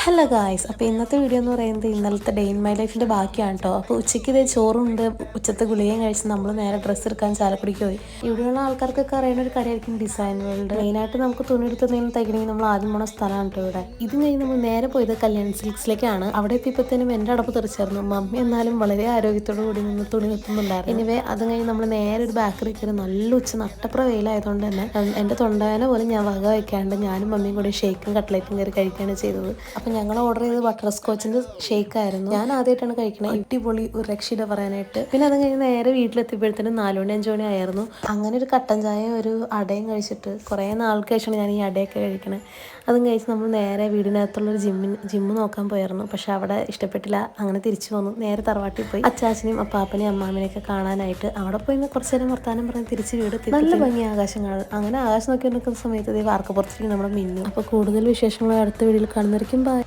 Hello guys, അപ്പോൾ ഇന്നത്തെ video എന്ന് പറയുന്നത് ഇന്നലത്തെ ഡേ ഇൻ മൈ ലൈഫിൻ്റെ ബാക്കിയാണ് കേട്ടോ. അപ്പോൾ ഉച്ചയ്ക്ക് ഇതേ ചോറുണ്ട്, ഉച്ചത്തെ ഗുളികയും കഴിച്ച് നമ്മൾ നേരെ ഡ്രസ്സ് എടുക്കാൻ ചാലക്കുടിക്ക് പോയി. ഇവിടെയുള്ള ആൾക്കാർക്കൊക്കെ അറിയുന്ന ഒരു കടയായിരിക്കും ഡിസൈൻ വേൾഡ്. മെയിനായിട്ട് നമുക്ക് തുണി എടുത്തെന്തെങ്കിലും തയ്ക്കണമെങ്കിൽ നമ്മൾ ആദ്യം പോണ സ്ഥലമാണ് കേട്ടോ ഇവിടെ. ഇത് കഴിഞ്ഞ് നമ്മൾ നേരെ പോയത് കല്യാൺ സിൽക്സിലേക്കാണ്. അവിടെ എത്തിയപ്പോഴത്തേനും എൻ്റെ അടപ്പ് തെറിച്ചായിരുന്നു. മമ്മി എന്നാലും വളരെ ആരോഗ്യത്തോടു കൂടി നിന്ന് തുണി വെക്കുന്നുണ്ടായിരുന്നു. എനിവേ അത് കഴിഞ്ഞ് നമ്മൾ നേരെ ഒരു ബേക്കറി കയറി. നല്ല നട്ടപ്ര വെയിലായതുകൊണ്ട് തന്നെ എൻ്റെ തൊണ്ടവേന പോലും ഞാൻ വക വയ്ക്കാണ്ട് ഞാനും മമ്മിയും കൂടി ഷേക്കും കട്ട്ലറ്റും കയറി കഴിക്കുകയാണ് ചെയ്തത്. അപ്പം ഞങ്ങൾ ഓർഡർ ചെയ്ത് ബട്ടർ സ്കോച്ചിൻ്റെ ഷേക്കായിരുന്നു. ഞാൻ ആദ്യമായിട്ടാണ് കഴിക്കണത്. അടിപൊളി, ഒരു രക്ഷയില്ല പറയാനായിട്ട്. പിന്നെ അത് കഴിഞ്ഞ് നേരെ വീട്ടിലെത്തിയപ്പോഴത്തേനും 4 മണി 5 മണി ആയിരുന്നു. അങ്ങനെ ഒരു കട്ടൻ ചായയും ഒരു അടയും കഴിച്ചിട്ട് കുറേ നാൾക്ക് ശേഷമാണ് ഞാൻ ഈ അടയൊക്കെ കഴിക്കണത്. അതും കഴിച്ച് നമ്മൾ നേരെ വീടിനകത്തുള്ളൊരു ജിമ്മ് നോക്കാൻ പോയായിരുന്നു. പക്ഷെ അവിടെ ഇഷ്ടപ്പെട്ടില്ല. അങ്ങനെ തിരിച്ചു വന്നു. നേരെ തറവാട്ടിൽ പോയി അച്ചാച്ചനെയും അപ്പാപ്പനെയും അമ്മാമ്മനെയൊക്കെ കാണാനായിട്ട് അവിടെ പോയി കുറച്ച് നേരം വർത്താനം പറഞ്ഞ് തിരിച്ച് വീടെത്തി. നല്ല ഭംഗി ആകാശം കാണും. അങ്ങനെ ആകാശം നോക്കി നിൽക്കുന്ന സമയത്ത് വാർക്കപ്പുറത്തേക്ക് നമ്മുടെ മിന്നു. അപ്പോൾ കൂടുതൽ വിശേഷങ്ങൾ അടുത്ത വീഡിയോയിൽ കാണുന്നതായിരിക്കും. ബൈ.